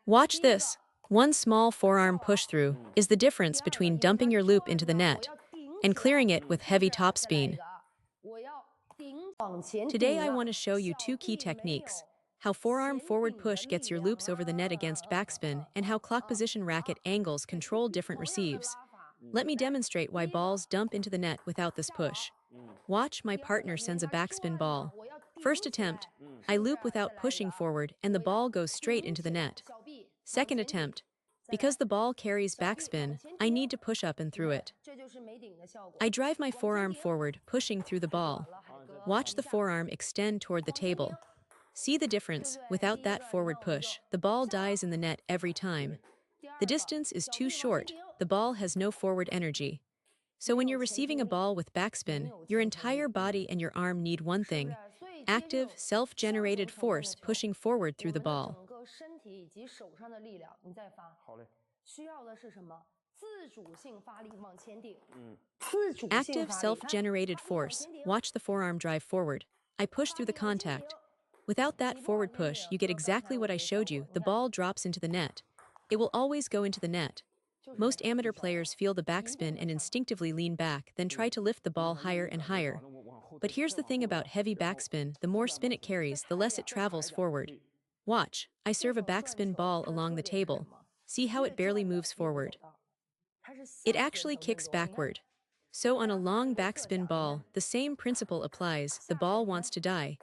Watch this. One small forearm push-through is the difference between dumping your loop into the net and clearing it with heavy topspin. Today I want to show you two key techniques: how forearm forward push gets your loops over the net against backspin, and how clock position racket angles control different receives. Let me demonstrate why balls dump into the net without this push. Watch, my partner sends a backspin ball. First attempt, I loop without pushing forward and the ball goes straight into the net. Second attempt, because the ball carries backspin, I need to push up and through it. I drive my forearm forward, pushing through the ball. Watch the forearm extend toward the table. See the difference? Without that forward push, the ball dies in the net every time. The distance is too short, the ball has no forward energy. So when you're receiving a ball with backspin, your entire body and your arm need one thing: active, self-generated force pushing forward through the ball. Active, self-generated force. Watch the forearm drive forward. I push through the contact. Without that forward push, you get exactly what I showed you: the ball drops into the net. It will always go into the net. Most amateur players feel the backspin and instinctively lean back, then try to lift the ball higher and higher. But here's the thing about heavy backspin: the more spin it carries, the less it travels forward. Watch, I serve a backspin ball along the table. See how it barely moves forward? It actually kicks backward. So on a long backspin ball, the same principle applies: the ball wants to die.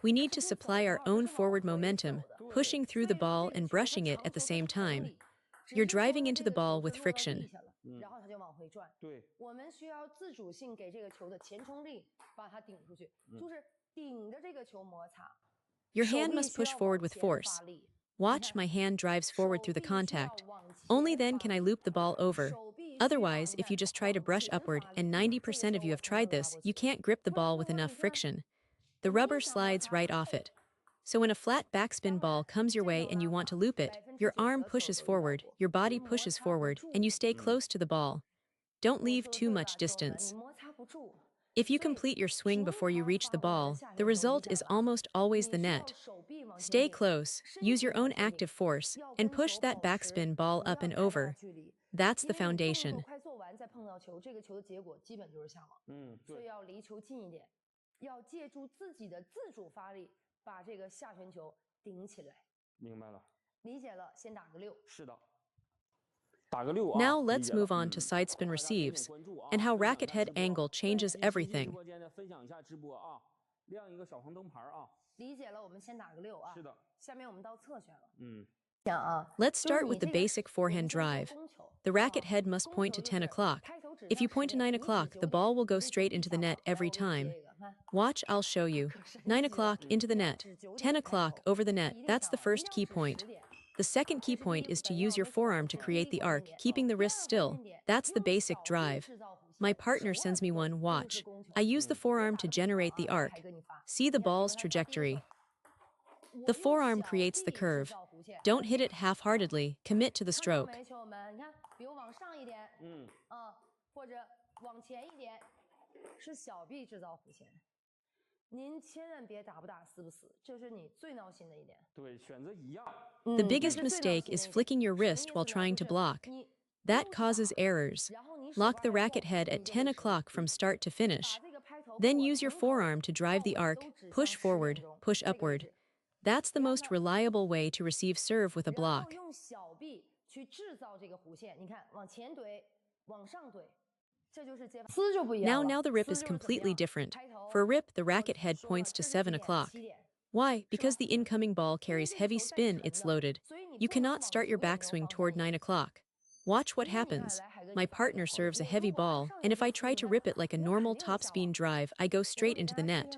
We need to supply our own forward momentum, pushing through the ball and brushing it at the same time. You're driving into the ball with friction. Your hand must push forward with force. Watch, my hand drives forward through the contact. Only then can I loop the ball over. Otherwise, if you just try to brush upward, and 90% of you have tried this, you can't grip the ball with enough friction. The rubber slides right off it. So when a flat backspin ball comes your way and you want to loop it, your arm pushes forward, your body pushes forward, and you stay close to the ball. Don't leave too much distance. If you complete your swing before you reach the ball, the result is almost always the net. Stay close, use your own active force, and push that backspin ball up and over. That's the foundation. Now let's move on to sidespin receives, and how racket head angle changes everything. Let's start with the basic forehand drive. The racket head must point to 10 o'clock. If you point to 9 o'clock, the ball will go straight into the net every time. Watch, I'll show you. 9 o'clock into the net, 10 o'clock over the net. That's the first key point. The second key point is to use your forearm to create the arc, keeping the wrist still. That's the basic drive. My partner sends me one. Watch. I use the forearm to generate the arc. See the ball's trajectory. The forearm creates the curve. Don't hit it half-heartedly, commit to the stroke. The biggest mistake is flicking your wrist while trying to block. That causes errors. Lock the racket head at 10 o'clock from start to finish. Then use your forearm to drive the arc, push forward, push upward. That's the most reliable way to receive serve with a block. Now the rip is completely different. For a rip, the racket head points to 7 o'clock. Why? Because the incoming ball carries heavy spin, it's loaded. You cannot start your backswing toward 9 o'clock. Watch what happens. My partner serves a heavy ball, and if I try to rip it like a normal topspin drive, I go straight into the net.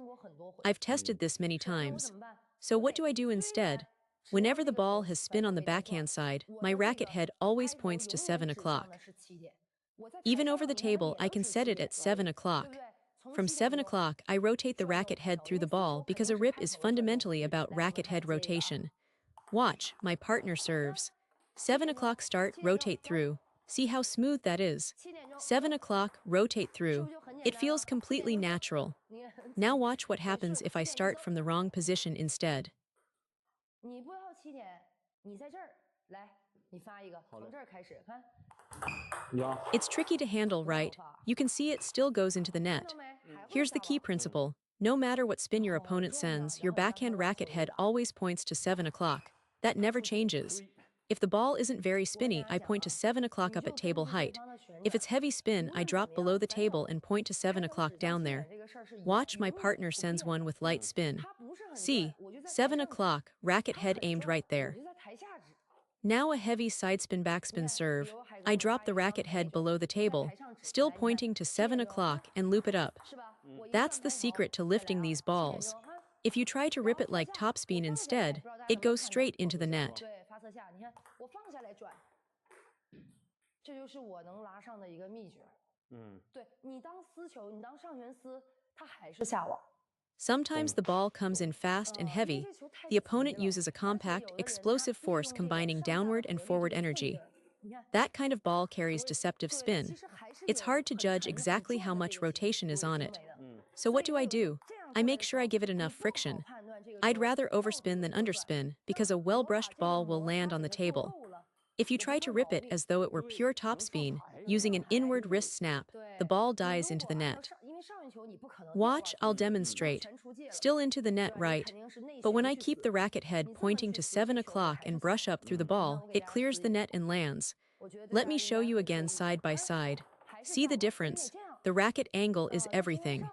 I've tested this many times. So what do I do instead? Whenever the ball has spin on the backhand side, my racket head always points to 7 o'clock. Even over the table, I can set it at 7 o'clock. From 7 o'clock, I rotate the racket head through the ball because a rip is fundamentally about racket head rotation. Watch, my partner serves. 7 o'clock start, rotate through. See how smooth that is? 7 o'clock, rotate through. It feels completely natural. Now watch what happens if I start from the wrong position instead. It's tricky to handle right. You can see it still goes into the net. Here's the key principle. No matter what spin your opponent sends, your backhand racket head always points to 7 o'clock. That never changes. If the ball isn't very spinny, I point to 7 o'clock up at table height. If it's heavy spin, I drop below the table and point to 7 o'clock down there. Watch, my partner sends one with light spin. See, 7 o'clock, racket head aimed right there. Now a heavy sidespin backspin serve. I drop the racket head below the table, still pointing to 7 o'clock, and loop it up. That's the secret to lifting these balls. If you try to rip it like topspin instead, it goes straight into the net. Sometimes the ball comes in fast and heavy. The opponent uses a compact, explosive force combining downward and forward energy. That kind of ball carries deceptive spin. It's hard to judge exactly how much rotation is on it. So what do? I make sure I give it enough friction. I'd rather overspin than underspin because a well-brushed ball will land on the table. If you try to rip it as though it were pure topspin, using an inward wrist snap, the ball dies into the net. Watch, I'll demonstrate. Still into the net, right? But when I keep the racket head pointing to 7 o'clock and brush up through the ball, it clears the net and lands. Let me show you again side by side. See the difference? The racket angle is everything.